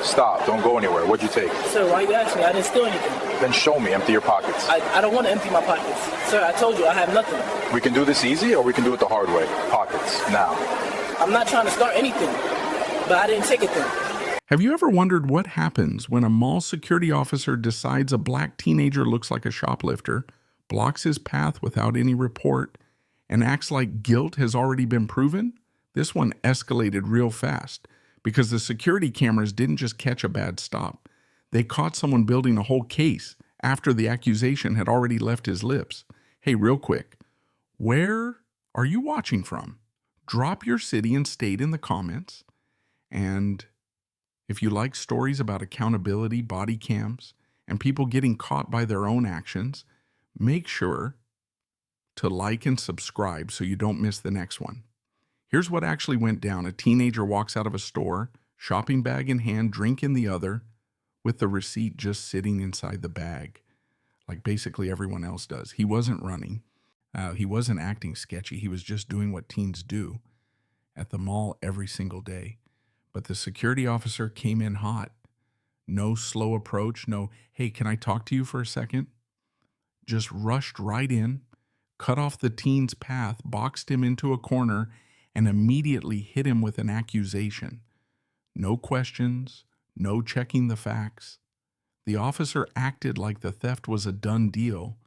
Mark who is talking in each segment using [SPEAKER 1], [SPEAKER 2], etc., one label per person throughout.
[SPEAKER 1] Stop. Don't go anywhere. What'd you take?
[SPEAKER 2] Sir, why you asking me? I didn't steal anything.
[SPEAKER 1] Then show me. Empty your pockets.
[SPEAKER 2] I don't want to empty my pockets. Sir, I told you I have nothing.
[SPEAKER 1] We can do this easy or we can do it the hard way. Pockets. Now.
[SPEAKER 2] I'm not trying to start anything, but I didn't take it then.
[SPEAKER 3] Have you ever wondered what happens when a mall security officer decides a black teenager looks like a shoplifter, blocks his path without any report, and acts like guilt has already been proven? This one escalated real fast because the security cameras didn't just catch a bad stop. They caught someone building a whole case after the accusation had already left his lips. Hey, real quick, where are you watching from? Drop your city and state in the comments. And if you like stories about accountability, body cams, and people getting caught by their own actions, make sure to like and subscribe so you don't miss the next one. Here's what actually went down. A teenager walks out of a store, shopping bag in hand, drink in the other, with the receipt just sitting inside the bag, like basically everyone else does. He wasn't running. He wasn't acting sketchy. He was just doing what teens do at the mall every single day. But the security officer came in hot. No slow approach, no, hey, can I talk to you for a second? Just rushed right in, cut off the teen's path, boxed him into a corner, and immediately hit him with an accusation. No questions, no checking the facts. The officer acted like the theft was a done deal,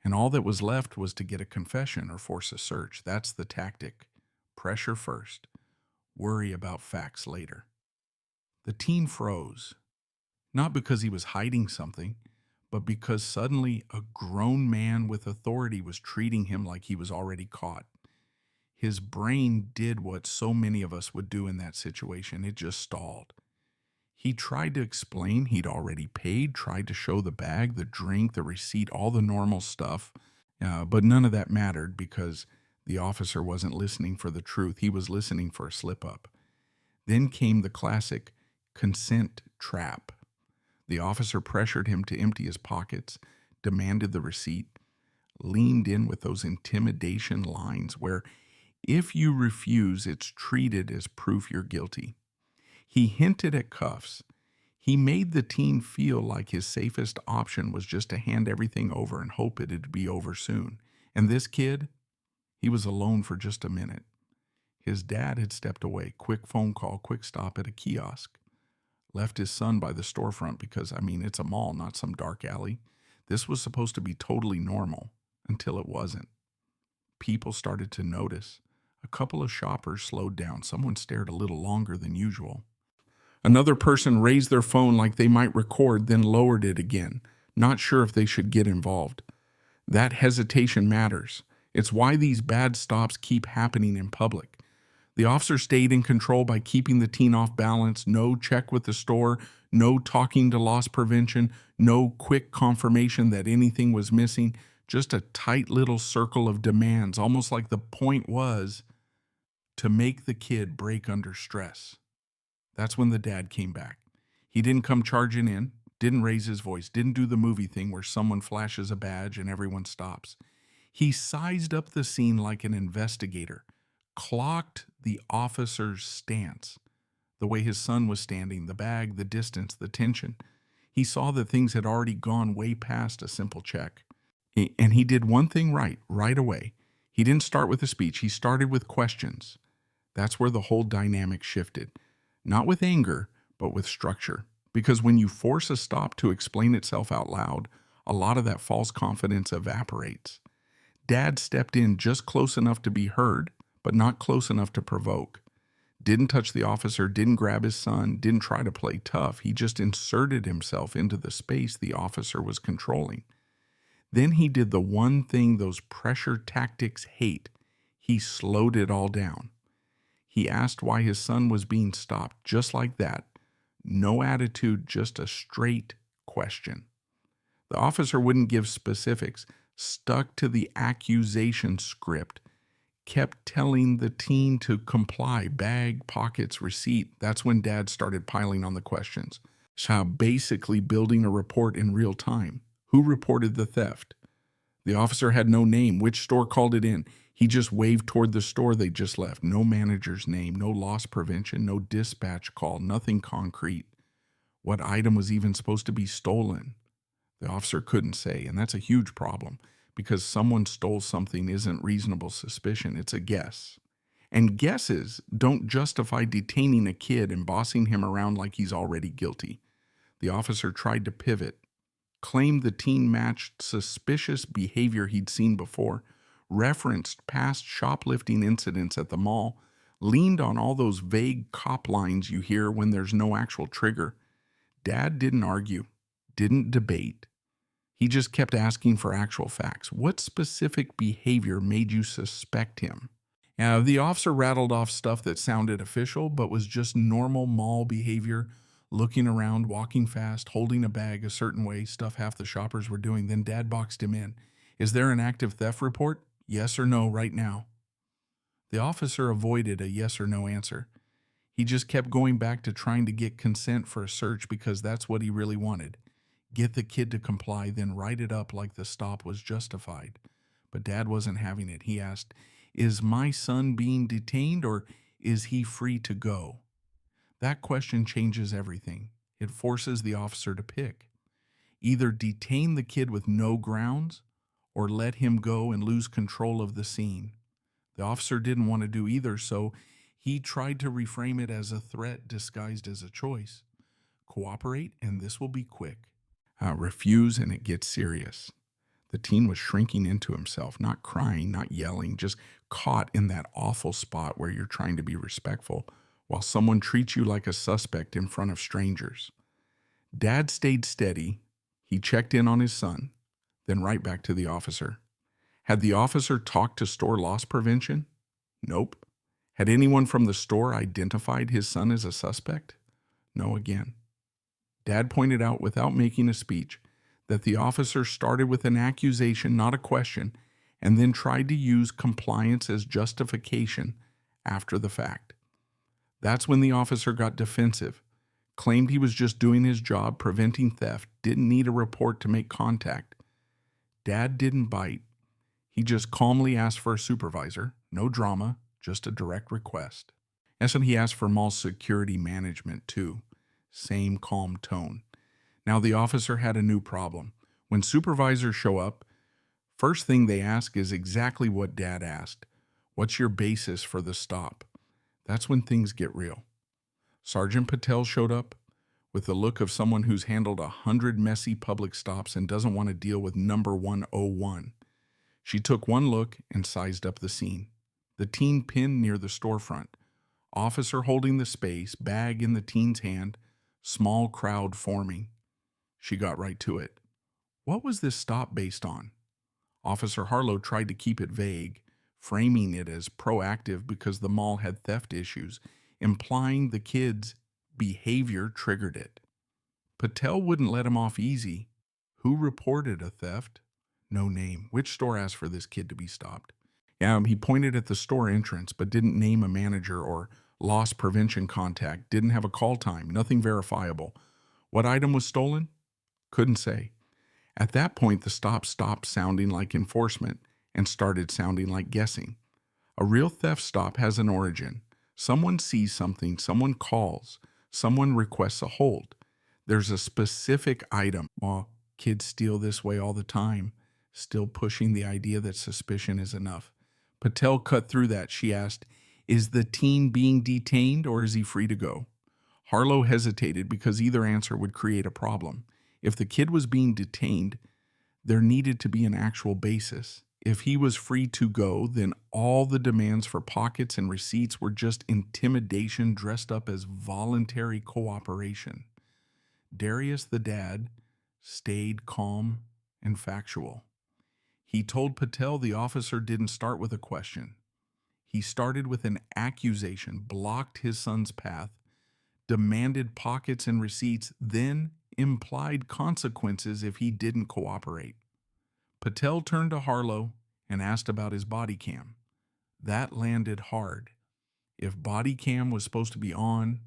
[SPEAKER 3] and all that was left was to get a confession or force a search. That's the tactic. Pressure first. Worry about facts later. The teen froze, not because he was hiding something, but because suddenly a grown man with authority was treating him like he was already caught. His brain did what so many of us would do in that situation. It just stalled. He tried to explain he'd already paid, tried to show the bag, the drink, the receipt, all the normal stuff, but none of that mattered because the officer wasn't listening for the truth. He was listening for a slip-up. Then came the classic consent trap. The officer pressured him to empty his pockets, demanded the receipt, leaned in with those intimidation lines where if you refuse, it's treated as proof you're guilty. He hinted at cuffs. He made the teen feel like his safest option was just to hand everything over and hope it'd be over soon. And this kid, he was alone for just a minute. His dad had stepped away, quick phone call, quick stop at a kiosk. Left his son by the storefront because, it's a mall, not some dark alley. This was supposed to be totally normal until it wasn't. People started to notice. A couple of shoppers slowed down. Someone stared a little longer than usual. Another person raised their phone like they might record, then lowered it again, not sure if they should get involved. That hesitation matters. It's why these bad stops keep happening in public. The officer stayed in control by keeping the teen off balance, no check with the store, no talking to loss prevention, no quick confirmation that anything was missing, just a tight little circle of demands, almost like the point was to make the kid break under stress. That's when the dad came back. He didn't come charging in, didn't raise his voice, didn't do the movie thing where someone flashes a badge and everyone stops. He sized up the scene like an investigator, clocked the officer's stance, the way his son was standing, the bag, the distance, the tension. He saw that things had already gone way past a simple check. And he did one thing right away. He didn't start with a speech. He started with questions. That's where the whole dynamic shifted. Not with anger, but with structure. Because when you force a stop to explain itself out loud, a lot of that false confidence evaporates. Dad stepped in just close enough to be heard, but not close enough to provoke. Didn't touch the officer, didn't grab his son, didn't try to play tough. He just inserted himself into the space the officer was controlling. Then he did the one thing those pressure tactics hate. He slowed it all down. He asked why his son was being stopped, just like that. No attitude, just a straight question. The officer wouldn't give specifics, stuck to the accusation script, kept telling the teen to comply, bag, pockets, receipt. That's when Dad started piling on the questions. So basically building a report in real time. Who reported the theft? The officer had no name. Which store called it in? He just waved toward the store they just left. No manager's name, no loss prevention, no dispatch call, nothing concrete. What item was even supposed to be stolen? The officer couldn't say, and that's a huge problem because someone stole something isn't reasonable suspicion, it's a guess. And guesses don't justify detaining a kid and bossing him around like he's already guilty. The officer tried to pivot, claimed the teen matched suspicious behavior he'd seen before, referenced past shoplifting incidents at the mall, leaned on all those vague cop lines you hear when there's no actual trigger. Dad didn't argue, didn't debate. He just kept asking for actual facts. What specific behavior made you suspect him? The officer rattled off stuff that sounded official, but was just normal mall behavior, looking around, walking fast, holding a bag a certain way, stuff half the shoppers were doing. Then Dad boxed him in. Is there an active theft report? Yes or no right now? The officer avoided a yes or no answer. He just kept going back to trying to get consent for a search because that's what he really wanted. Get the kid to comply, then write it up like the stop was justified. But Dad wasn't having it. He asked, is my son being detained or is he free to go? That question changes everything. It forces the officer to pick. Either detain the kid with no grounds or let him go and lose control of the scene. The officer didn't want to do either, so he tried to reframe it as a threat disguised as a choice. Cooperate and this will be quick. Refuse and it gets serious. The teen was shrinking into himself, not crying, not yelling, just caught in that awful spot where you're trying to be respectful while someone treats you like a suspect in front of strangers. Dad stayed steady. He checked in on his son, then right back to the officer. Had the officer talked to store loss prevention? Nope. Had anyone from the store identified his son as a suspect? No again. Dad pointed out without making a speech that the officer started with an accusation, not a question, and then tried to use compliance as justification after the fact. That's when the officer got defensive, claimed he was just doing his job, preventing theft, didn't need a report to make contact. Dad didn't bite. He just calmly asked for a supervisor, no drama, just a direct request. And so he asked for mall security management too. Same calm tone. Now the officer had a new problem. When supervisors show up, first thing they ask is exactly what Dad asked. What's your basis for the stop? That's when things get real. Sergeant Patel showed up with the look of someone who's handled 100 messy public stops and doesn't want to deal with number 101. She took one look and sized up the scene. The teen pinned near the storefront. Officer holding the space, bag in the teen's hand, small crowd forming. She got right to it. What was this stop based on? Officer Harlow tried to keep it vague, framing it as proactive because the mall had theft issues, implying the kid's behavior triggered it. Patel wouldn't let him off easy. Who reported a theft? No name. Which store asked for this kid to be stopped? He pointed at the store entrance, but didn't name a manager or loss prevention contact, didn't have a call time, nothing verifiable. What item was stolen? Couldn't say. At that point, the stop stopped sounding like enforcement and started sounding like guessing. A real theft stop has an origin. Someone sees something, someone calls, someone requests a hold. There's a specific item. Well, kids steal this way all the time, still pushing the idea that suspicion is enough. Patel cut through that. She asked, is the teen being detained or is he free to go? Harlow hesitated because either answer would create a problem. If the kid was being detained, there needed to be an actual basis. If he was free to go, then all the demands for pockets and receipts were just intimidation dressed up as voluntary cooperation. Darius, the dad, stayed calm and factual. He told Patel the officer didn't start with a question. He started with an accusation, blocked his son's path, demanded pockets and receipts, then implied consequences if he didn't cooperate. Patel turned to Harlow and asked about his body cam. That landed hard. If body cam was supposed to be on,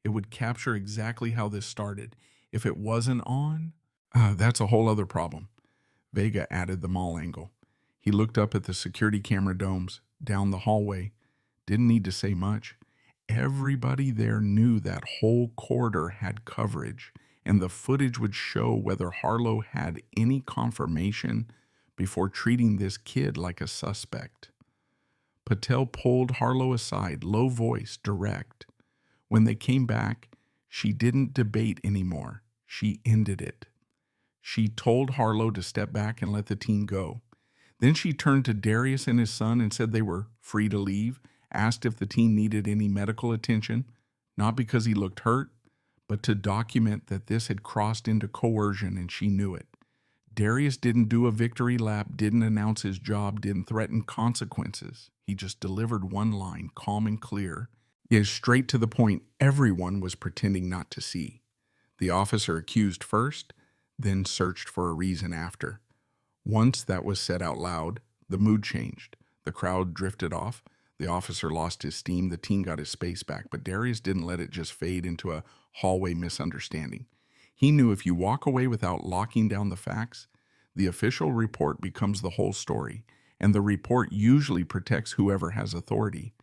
[SPEAKER 3] it would capture exactly how this started. If it wasn't on, that's a whole other problem. Vega added the mall angle. He looked up at the security camera domes, down the hallway. Didn't need to say much. Everybody there knew that whole corridor had coverage, and the footage would show whether Harlow had any confirmation before treating this kid like a suspect. Patel pulled Harlow aside, low voice, direct. When they came back, she didn't debate anymore. She ended it. She told Harlow to step back and let the teen go. Then she turned to Darius and his son and said they were free to leave, asked if the teen needed any medical attention, not because he looked hurt, but to document that this had crossed into coercion and she knew it. Darius didn't do a victory lap, didn't announce his job, didn't threaten consequences. He just delivered one line, calm and clear, yet straight to the point everyone was pretending not to see. The officer accused first, then searched for a reason after. Once that was said out loud, the mood changed. The crowd drifted off. The officer lost his steam. The teen got his space back, but Darius didn't let it just fade into a hallway misunderstanding. He knew if you walk away without locking down the facts, the official report becomes the whole story, and the report usually protects whoever has authority.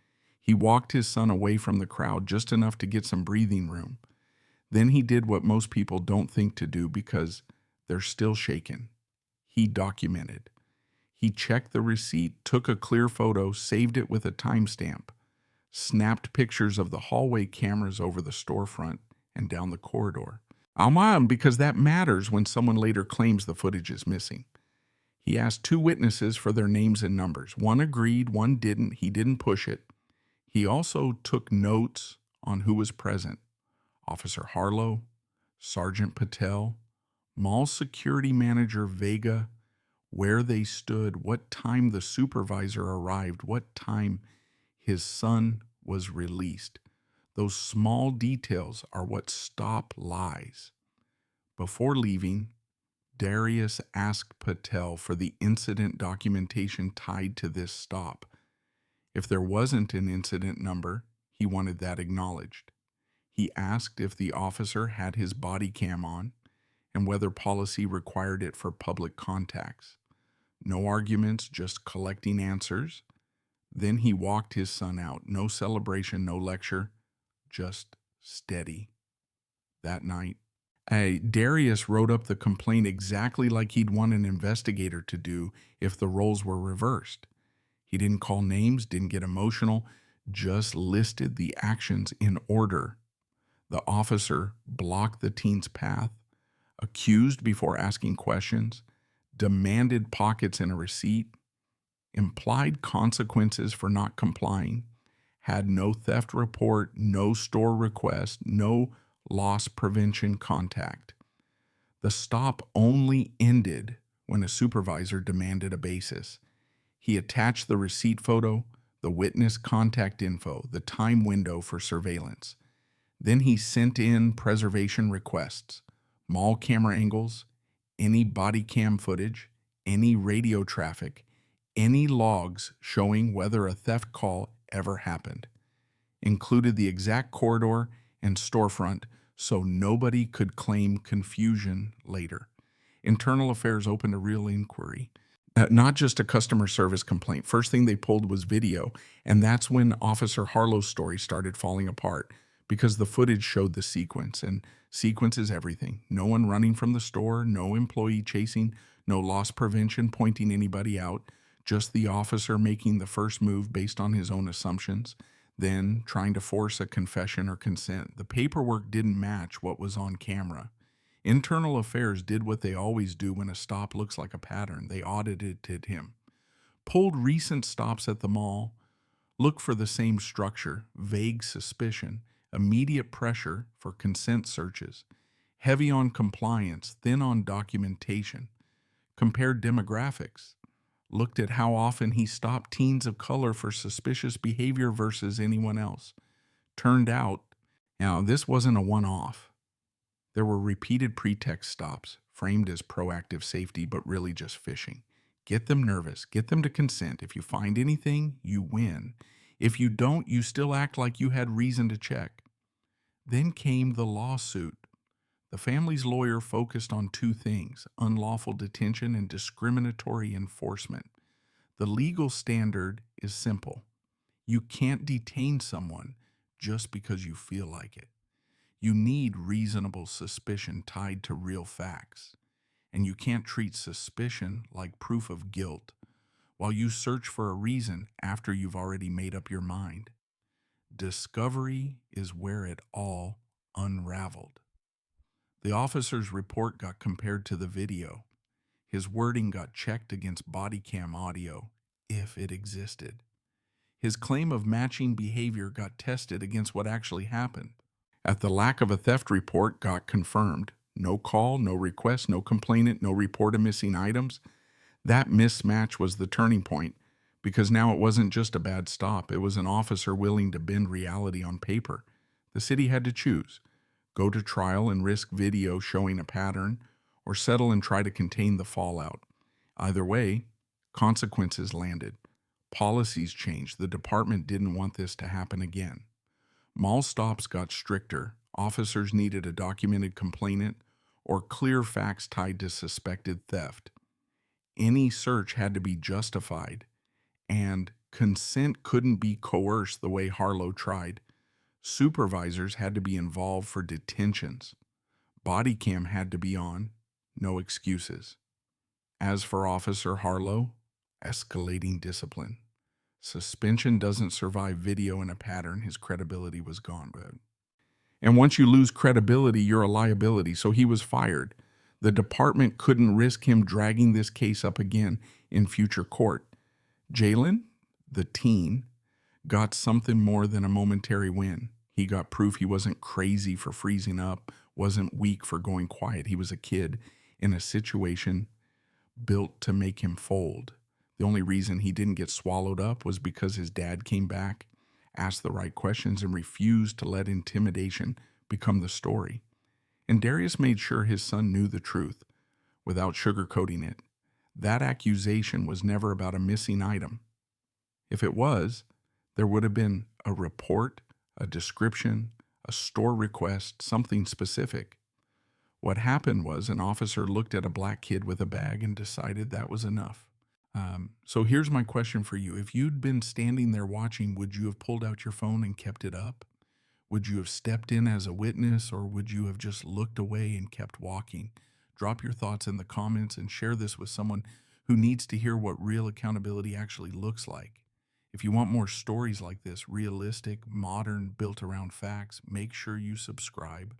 [SPEAKER 3] He walked his son away from the crowd just enough to get some breathing room. Then he did what most people don't think to do because they're still shaken. He documented. He checked the receipt, took a clear photo, saved it with a timestamp, snapped pictures of the hallway cameras over the storefront and down the corridor. Because that matters when someone later claims the footage is missing. He asked 2 witnesses for their names and numbers. One agreed, one didn't. He didn't push it. He also took notes on who was present. Officer Harlow, Sergeant Patel, mall security manager Vega, where they stood, what time the supervisor arrived, what time his son was released. Those small details are what stop lies. Before leaving, Darius asked Patel for the incident documentation tied to this stop. If there wasn't an incident number, he wanted that acknowledged. He asked if the officer had his body cam on and whether policy required it for public contacts. No arguments, just collecting answers. Then he walked his son out. No celebration, no lecture, just steady. That night, Darius wrote up the complaint exactly like he'd want an investigator to do if the roles were reversed. He didn't call names, didn't get emotional, just listed the actions in order. The officer blocked the teen's path, accused before asking questions, demanded pockets in a receipt, implied consequences for not complying, had no theft report, no store request, no loss prevention contact. The stop only ended when a supervisor demanded a basis. He attached the receipt photo, the witness contact info, the time window for surveillance. Then he sent in preservation requests, mall camera angles, any body cam footage, any radio traffic, any logs showing whether a theft call ever happened. Included the exact corridor and storefront so nobody could claim confusion later. Internal Affairs opened a real inquiry, not just a customer service complaint. First thing they pulled was video, and that's when Officer Harlow's story started falling apart because the footage showed the sequence, and sequence is everything. No one running from the store, no employee chasing, no loss prevention pointing anybody out, just the officer making the first move based on his own assumptions, then trying to force a confession or consent. The paperwork didn't match what was on camera. Internal Affairs did what they always do when a stop looks like a pattern. They audited him, pulled recent stops at the mall, looked for the same structure, vague suspicion, immediate pressure for consent searches, heavy on compliance, thin on documentation, compared demographics, looked at how often he stopped teens of color for suspicious behavior versus anyone else. Turned out, now this wasn't a one-off. There were repeated pretext stops, framed as proactive safety, but really just fishing. Get them nervous, get them to consent. If you find anything, you win. If you don't, you still act like you had reason to check. Then came the lawsuit. The family's lawyer focused on 2 things: unlawful detention and discriminatory enforcement. The legal standard is simple. You can't detain someone, just because you feel like it. You need reasonable suspicion tied to real facts, and you can't treat suspicion like proof of guilt while you search for a reason after you've already made up your mind. Discovery is where it all unraveled. The officer's report got compared to the video. His wording got checked against body cam audio, if it existed. His claim of matching behavior got tested against what actually happened. At the lack of a theft report got confirmed. No call, no request, no complainant, no report of missing items. That mismatch was the turning point, because now it wasn't just a bad stop. It was an officer willing to bend reality on paper. The city had to choose: go to trial and risk video showing a pattern, or settle and try to contain the fallout. Either way, consequences landed. Policies changed. The department didn't want this to happen again. Mall stops got stricter. Officers needed a documented complainant or clear facts tied to suspected theft. Any search had to be justified, and consent couldn't be coerced the way Harlow tried. Supervisors had to be involved for detentions. Body cam had to be on. No excuses. As for Officer Harlow, escalating discipline. Suspension doesn't survive video in a pattern. His credibility was gone. And once you lose credibility, you're a liability. So he was fired. The department couldn't risk him dragging this case up again in future court. Jalen, the teen, got something more than a momentary win. He got proof he wasn't crazy for freezing up, wasn't weak for going quiet. He was a kid in a situation built to make him fold. The only reason he didn't get swallowed up was because his dad came back, asked the right questions, and refused to let intimidation become the story. And Darius made sure his son knew the truth without sugarcoating it. That accusation was never about a missing item. If it was, there would have been a report, a description, a store request, something specific. What happened was an officer looked at a black kid with a bag and decided that was enough. So here's my question for you. If you'd been standing there watching, would you have pulled out your phone and kept it up? Would you have stepped in as a witness, or would you have just looked away and kept walking? Drop your thoughts in the comments and share this with someone who needs to hear what real accountability actually looks like. If you want more stories like this, realistic, modern, built around facts, make sure you subscribe